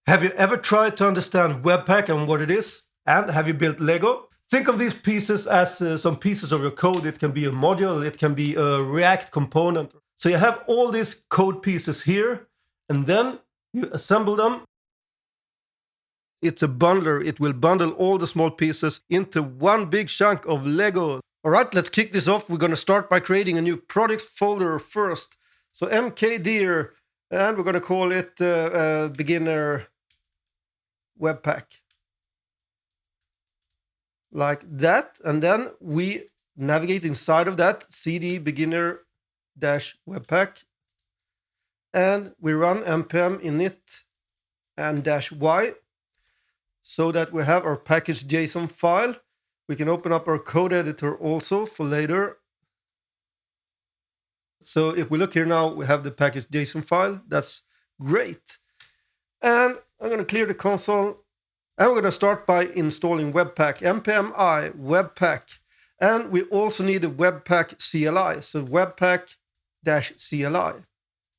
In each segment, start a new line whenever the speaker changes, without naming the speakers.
Have you ever tried to understand Webpack and what it is? And have you built Lego? Think of these pieces as some pieces of your code. It can be a module, it can be a React component. So you have all these code pieces here, and then you assemble them. It's a bundler. It will bundle all the small pieces into one big chunk of Lego. All right, let's kick this off. We're going to start by creating a new project folder first. So mkdir, and we're going to call it beginner Webpack. Like that. And then we navigate inside of that, cd beginner-webpack. And we run npm init and -y so that we have our package.json file. We can open up our code editor also for later. So if we look here now, we have the package.json file. That's great. And I'm going to clear the console. And we're going to start by installing Webpack, npm I Webpack. And we also need a Webpack CLI, so Webpack-CLI.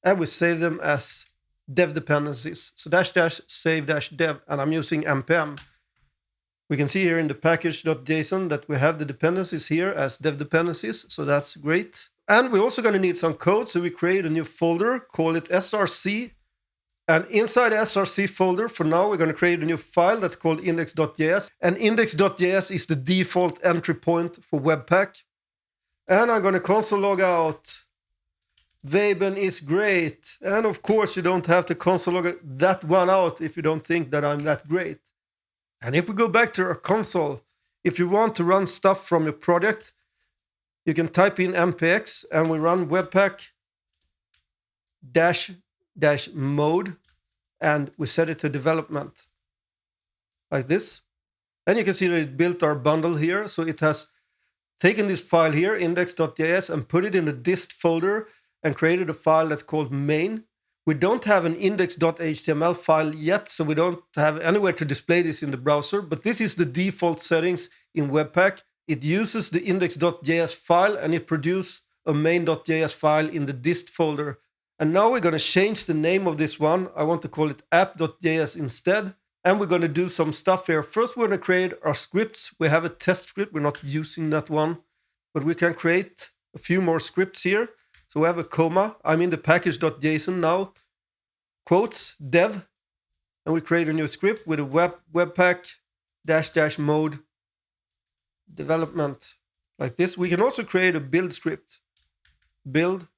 And we save them as dev dependencies. So --save-dev, and I'm using npm. We can see here in the package.json that we have the dependencies here as dev dependencies, so that's great. And we're also going to need some code, so we create a new folder, call it src. And inside the src folder, for now, we're going to create a new file that's called index.js. And index.js is the default entry point for Webpack. And I'm going to console log out. Babel is great. And of course, you don't have to console log that one out if you don't think that I'm that great. And if we go back to our console, if you want to run stuff from your project, you can type in npx and we run webpack -mode and we set it to development like this. And you can see that it built our bundle here. So it has taken this file here, index.js, and put it in the dist folder and created a file that's called main. We don't have an index.html file yet, so we don't have anywhere to display this in the browser, but this is the default settings in Webpack. It uses the index.js file and it produces a main.js file in the dist folder. And now we're going to change the name of this one. I want to call it app.js instead. And we're going to do some stuff here. First, we're going to create our scripts. We have a test script. We're not using that one, but we can create a few more scripts here. So we have a comma. I'm in the package.json now. Quotes, dev. And we create a new script with a webpack --mode development like this. We can also create a build script. Build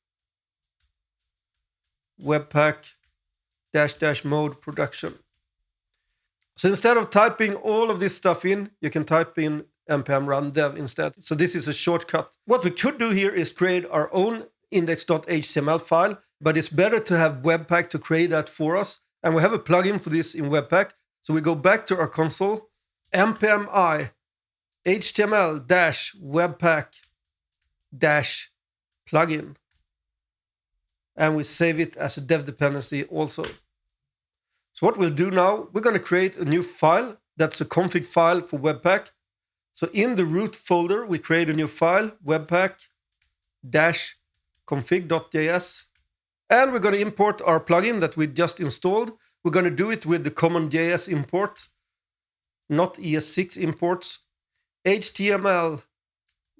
Webpack --mode production. So instead of typing all of this stuff in, you can type in npm run dev instead. So this is a shortcut. What we could do here is create our own index.html file, but it's better to have Webpack to create that for us. And we have a plugin for this in Webpack. So we go back to our console, npm I html-webpack-plugin. And we save it as a dev dependency also. So what we'll do now, we're going to create a new file. That's a config file for Webpack. So in the root folder, we create a new file, webpack-config.js. And we're going to import our plugin that we just installed. We're going to do it with the common JS import, not ES6 imports. HTML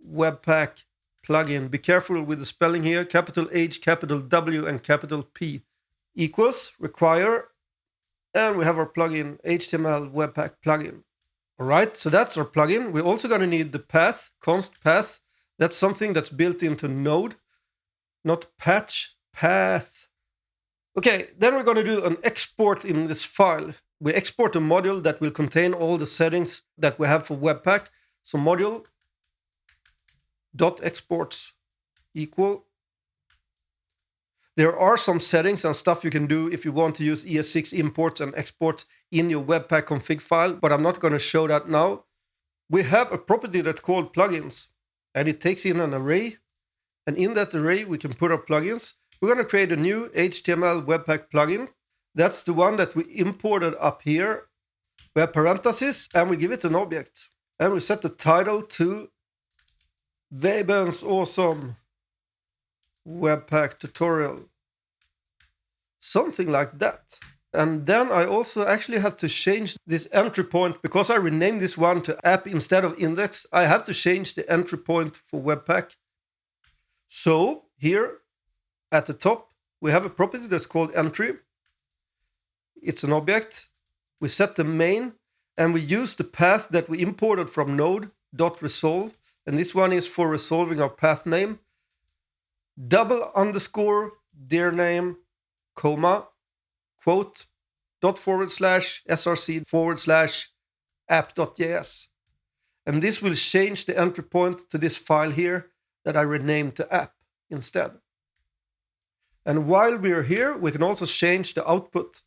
Webpack plugin. Be careful with the spelling here. Capital H, capital W, and capital P equals require. And we have our plugin, HTML Webpack plugin. All right, so that's our plugin. We're also going to need the path, const path. That's something that's built into Node, not patch, path. Okay, then we're going to do an export in this file. We export a module that will contain all the settings that we have for Webpack. So module.exports equal. There are some settings and stuff you can do if you want to use ES6 imports and exports in your Webpack config file, but I'm not going to show that now. We have a property that's called plugins, and it takes in an array. And in that array, we can put our plugins. We're going to create a new HTML Webpack plugin. That's the one that we imported up here. We have parentheses, and we give it an object. And we set the title to Webens awesome Webpack tutorial. Something like that. And then I also actually have to change this entry point because I renamed this one to app instead of index. I have to change the entry point for Webpack. So here at the top, we have a property that's called entry. It's an object. We set the main and we use the path that we imported from node.resolve. And this one is for resolving our path name. _, dir name, comma, quote, / src / app.js. And this will change the entry point to this file here that I renamed to app instead. And while we're here, we can also change the output.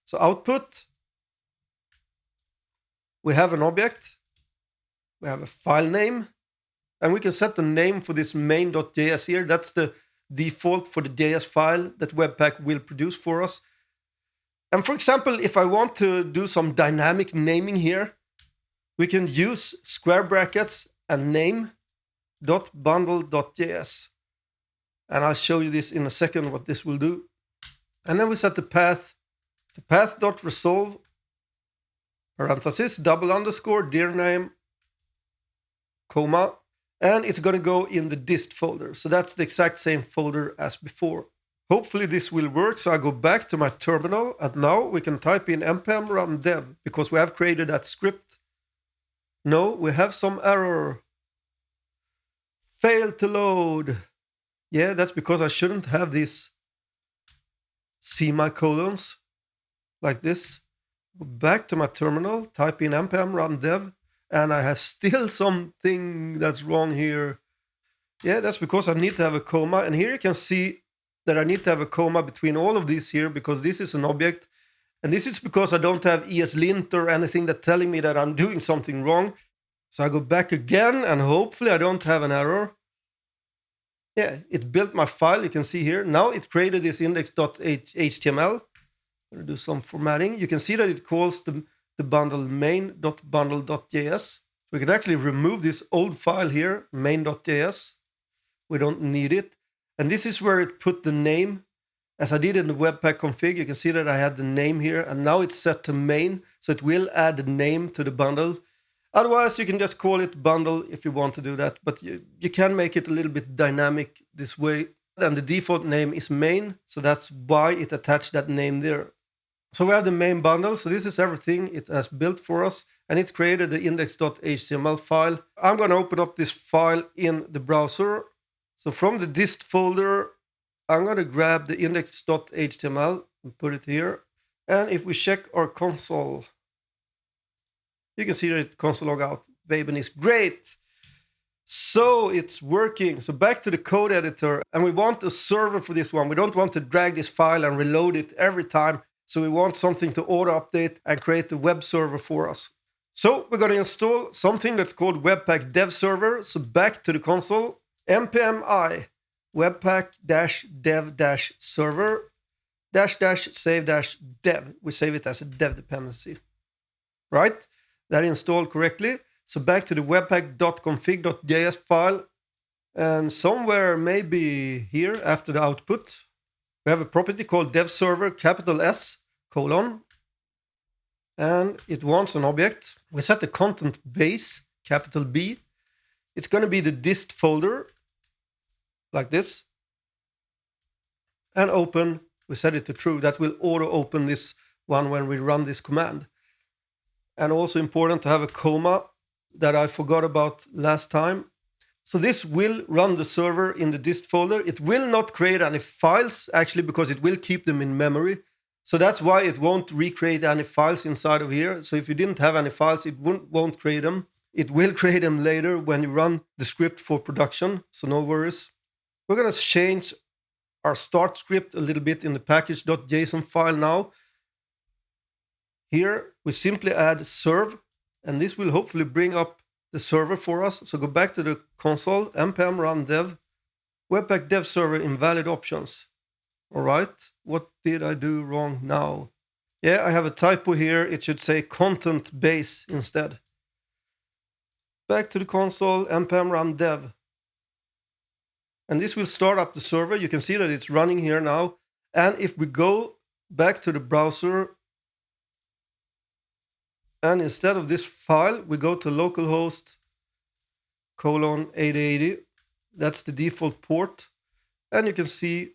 So output, we have an object, we have a file name, and we can set the name for this main.js here. That's the default for the JS file that Webpack will produce for us. And for example, if I want to do some dynamic naming here, we can use square brackets and name.bundle.js. And I'll show you this in a second, what this will do. And then we set the path to path.resolve, parenthesis, _ dir name, comma, and it's going to go in the dist folder. So that's the exact same folder as before. Hopefully this will work. So I go back to my terminal, and now we can type in npm run dev because we have created that script. No, we have some error. Failed to load. Yeah, that's because I shouldn't have these semicolons like this. Go back to my terminal, type in npm run dev, and I have still something that's wrong here. Yeah, that's because I need to have a comma. And here you can see that I need to have a comma between all of these here because this is an object. And this is because I don't have ESLint or anything that's telling me that I'm doing something wrong. So I go back again and hopefully I don't have an error. Yeah, it built my file, you can see here. Now it created this index.html. I'm going to do some formatting. You can see that it calls the bundle main.bundle.js. We can actually remove this old file here, main.js. We don't need it. And this is where it put the name. As I did in the Webpack config, you can see that I had the name here. And now it's set to main, so it will add the name to the bundle. Otherwise, you can just call it bundle if you want to do that. But you can make it a little bit dynamic this way. And the default name is main, so that's why it attached that name there. So we have the main bundle. So this is everything it has built for us. And it's created the index.html file. I'm going to open up this file in the browser. So from the dist folder, I'm going to grab the index.html and put it here. And if we check our console, you can see that it console log out. Babel is great. So it's working. So back to the code editor. And we want a server for this one. We don't want to drag this file and reload it every time. So we want something to auto update and create the web server for us. So we're going to install something that's called Webpack dev server. So back to the console, npm I webpack-dev-server --save-dev. We save it as a dev dependency. Right? That installed correctly. So back to the webpack.config.js file. And somewhere maybe here after the output, we have a property called dev server capital S : and it wants an object. We set the content base capital B. It's going to be the dist folder like this. And open, we set it to true. That will auto open this one when we run this command. And also important to have a comma that I forgot about last time. So this will run the server in the dist folder. It will not create any files actually because it will keep them in memory. So that's why it won't recreate any files inside of here. So if you didn't have any files, it won't create them. It will create them later when you run the script for production. So no worries. We're going to change our start script a little bit in the package.json file now. Here we simply add serve, and this will hopefully bring up the server for us. So go back to the console, npm run dev, webpack dev server invalid options. All right, what did I do wrong now? Yeah, I have a typo here. It should say content base instead. Back to the console, npm run dev. And this will start up the server. You can see that it's running here now. And if we go back to the browser, and instead of this file, we go to localhost :8080. That's the default port. And you can see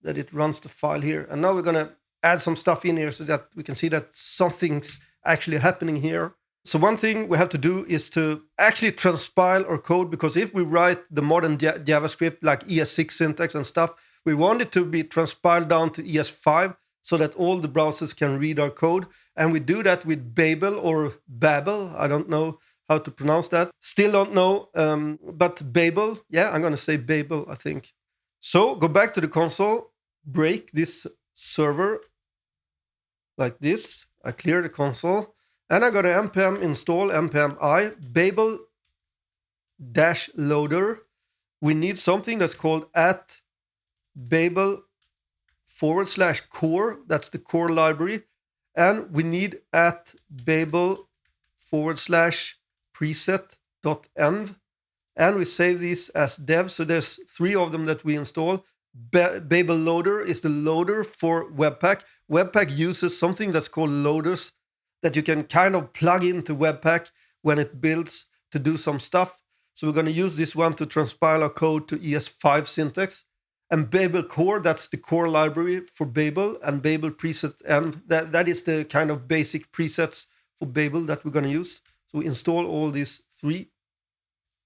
that it runs the file here. And now we're going to add some stuff in here so that we can see that something's actually happening here. So one thing we have to do is to actually transpile our code, because if we write the modern JavaScript like ES6 syntax and stuff, we want it to be transpiled down to ES5 so that all the browsers can read our code. And we do that with Babel or Babel. I don't know how to pronounce that. Still don't know, but Babel. Yeah, I'm going to say Babel, I think. So go back to the console, break this server like this. I clear the console. And I'm going to npm install npm I Babel-loader. We need something that's called @Babel/core. That's the core library. And we need @Babel/preset.env. And we save these as dev. So there's 3 of them that we install. Babel-loader is the loader for Webpack. Webpack uses something that's called loaders that you can kind of plug into Webpack when it builds to do some stuff. So we're going to use this one to transpile our code to ES5 syntax. And Babel core, that's the core library for Babel, and Babel preset-env. That is the kind of basic presets for Babel that we're going to use. So we install all these 3.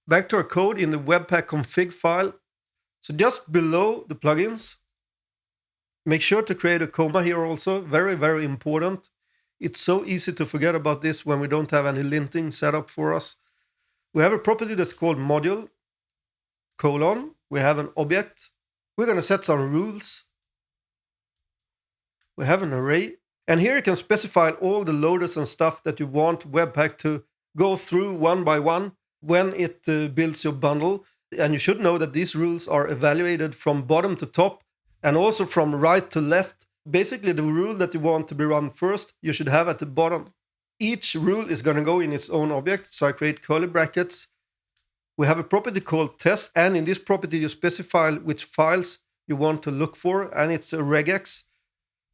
Back to our code in the Webpack config file. So just below the plugins, make sure to create a comma here also. Very, very important. It's so easy to forget about this when we don't have any linting set up for us. We have a property that's called module, : we have an object. We're going to set some rules. We have an array. And here you can specify all the loaders and stuff that you want Webpack to go through one by one when it builds your bundle. And you should know that these rules are evaluated from bottom to top and also from right to left. Basically, the rule that you want to be run first, you should have at the bottom. Each rule is going to go in its own object. So I create curly brackets. We have a property called test. And in this property, you specify which files you want to look for. And it's a regex.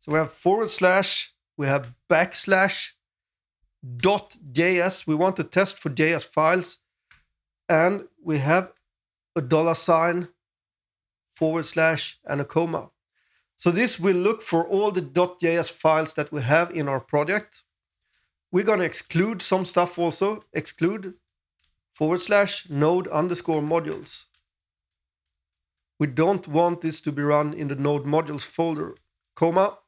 So we have /, we have \.js. We want to test for JS files. And we have a $, / and a comma. So this will look for all the .js files that we have in our project. We're going to exclude some stuff also. Exclude / node_modules. We don't want this to be run in the node modules folder. Comma.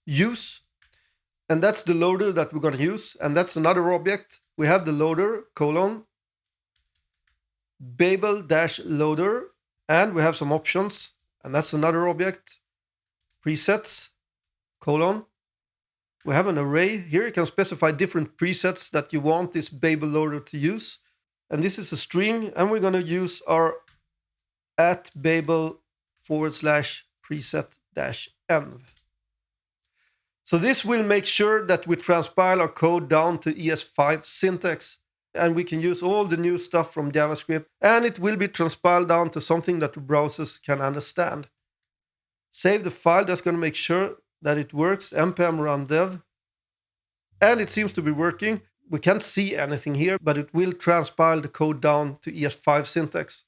Use. And that's the loader that we're going to use. And that's another object. We have the loader, : Babel-loader. And we have some options. And that's another object. Presets, : we have an array. Here you can specify different presets that you want this Babel loader to use. And this is a string. And we're going to use our @Babel /preset-env. So this will make sure that we transpile our code down to ES5 syntax. And we can use all the new stuff from JavaScript. And it will be transpiled down to something that the browsers can understand. Save the file. That's going to make sure that it works. npm run dev. And it seems to be working. We can't see anything here, but it will transpile the code down to ES5 syntax.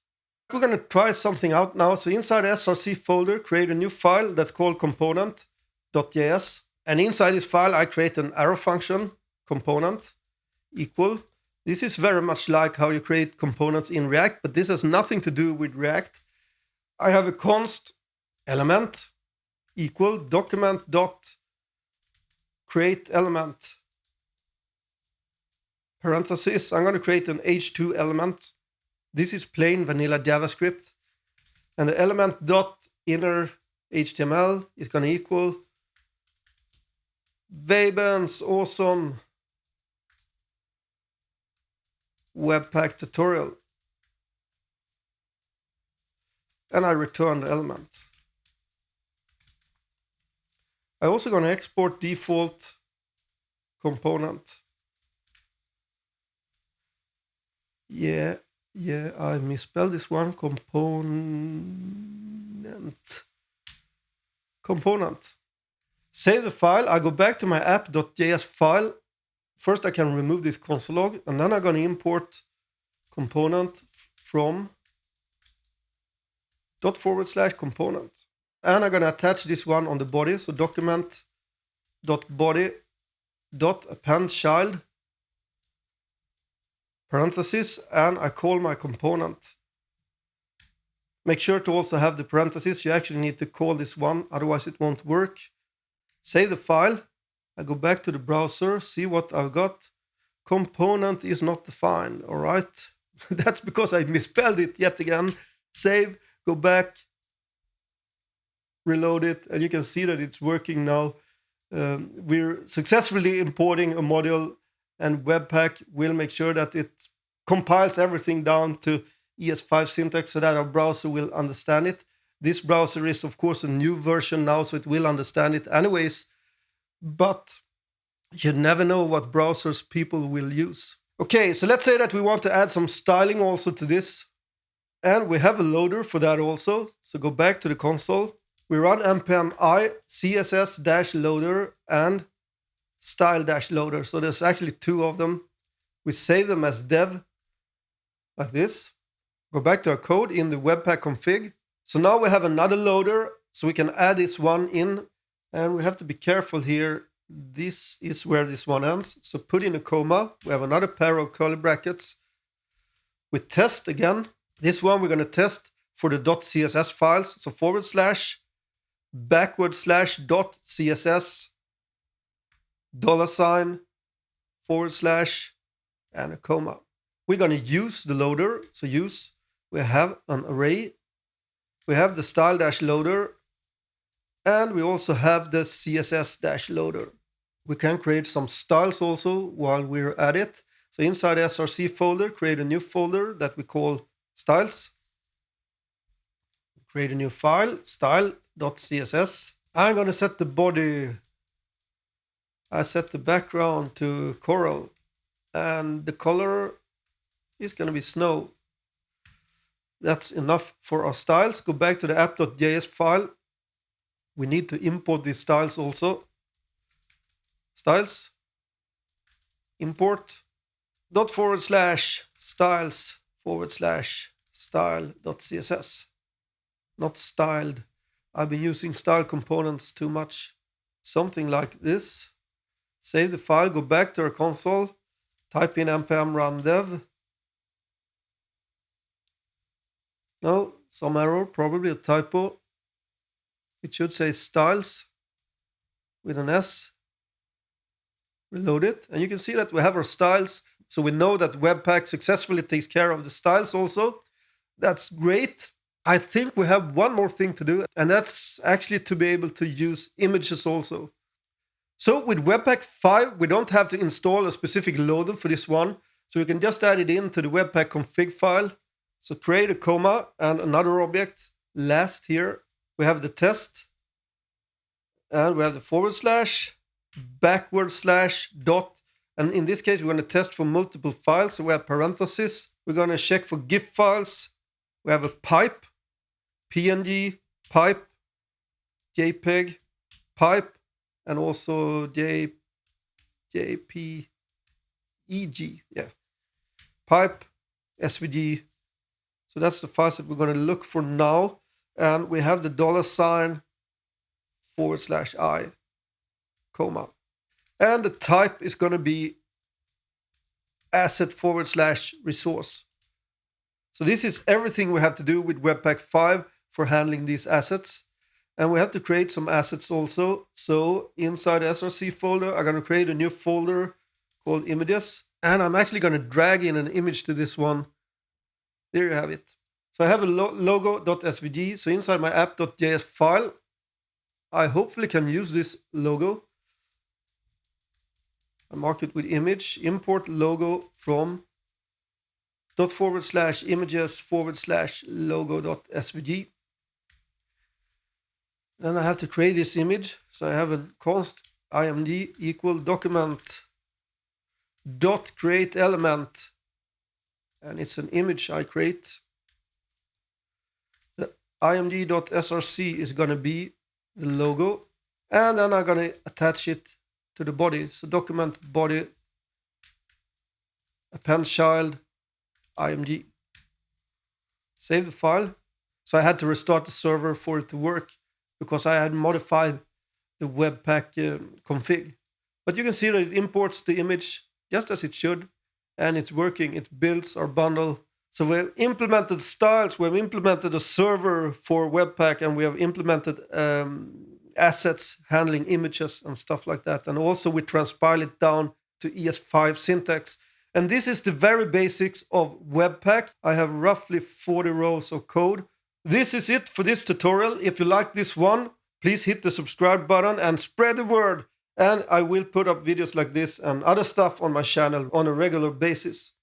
We're going to try something out now. So inside the src folder, create a new file that's called component.js. And inside this file, I create an arrow function, component, equal. This is very much like how you create components in React, but this has nothing to do with React. I have a const element equal document.create element. Parenthesis, I'm going to create an h2 element. This is plain vanilla JavaScript. And the element.inner HTML is going to equal Weben's awesome Webpack tutorial. And I return the element. I'm also going to export default component. Yeah, I misspelled this one. Component. Save the file. I go back to my app.js file. First, I can remove this console log, and then I'm going to import component from ./component. And I'm going to attach this one on the body. So document.body.append child parentheses, and I call my component. Make sure to also have the parentheses. You actually need to call this one, otherwise it won't work. Save the file. I go back to the browser, see what I've got. Component is not defined, all right? That's because I misspelled it yet again. Save, go back, reload it, and you can see that it's working now. We're successfully importing a module, and Webpack will make sure that it compiles everything down to ES5 syntax so that our browser will understand it. This browser is, of course, a new version now, so it will understand it anyways. But you never know what browsers people will use. Okay, so let's say that we want to add some styling also to this. And we have a loader for that also. So go back to the console. We run npm I css-loader and style-loader. So there's actually two of them. We save them as dev, like this. Go back to our code in the Webpack config. So now we have another loader, so we can add this one in. And we have to be careful here. This is where this one ends. So put in a comma. We have another pair of curly brackets. We test again. This one we're going to test for the .css files. So / //.css $/ and a comma. We're going to use the loader. So use, we have an array. We have the style-loader. And we also have the CSS-loader. We can create some styles also while we're at it. So inside the src folder, create a new folder that we call styles. Create a new file, style.css. I'm going to set the body. I set the background to coral. And the color is going to be snow. That's enough for our styles. Go back to the app.js file. We need to import these styles also. Styles, import, ./styles / style.css. Not styled. I've been using style components too much. Something like this. Save the file, go back to our console, type in npm run dev. No, some error, probably a typo. It should say styles with an S. Reload it. And you can see that we have our styles. So we know that Webpack successfully takes care of the styles also. That's great. I think we have one more thing to do, and that's actually to be able to use images also. So with Webpack 5, we don't have to install a specific loader for this one. So we can just add it into the Webpack config file. So create a comma and another object. Last here, we have the test. And we have the / /dot. And in this case, we're going to test for multiple files. So we have parentheses. We're going to check for GIF files. We have a pipe, PNG, pipe, JPEG, pipe, and also JPEG. Yeah. Pipe, SVG. So that's the files that we're going to look for now. And we have the $/ I, comma. And the type is going to be asset / resource. So this is everything we have to do with Webpack 5 for handling these assets. And we have to create some assets also. So inside the src folder, I'm going to create a new folder called images. And I'm actually going to drag in an image to this one. There you have it. So I have a logo.svg. So inside my app.js file, I hopefully can use this logo. I mark it with image, import logo from ./images / logo.svg. Then I have to create this image. So I have a const imd equal document dot create element, and it's an image I create. The imd.src is going to be the logo. And then I'm going to attach it to the body. So document body, append child, img. Save the file. So I had to restart the server for it to work because I had modified the Webpack config. But you can see that it imports the image just as it should, and it's working. It builds our bundle. So we've implemented styles, we've implemented a server for Webpack, and we have implemented assets handling images and stuff like that. And also we transpile it down to ES5 syntax. And this is the very basics of Webpack. I have roughly 40 rows of code. This is it for this tutorial. If you like this one, please hit the subscribe button and spread the word. And I will put up videos like this and other stuff on my channel on a regular basis.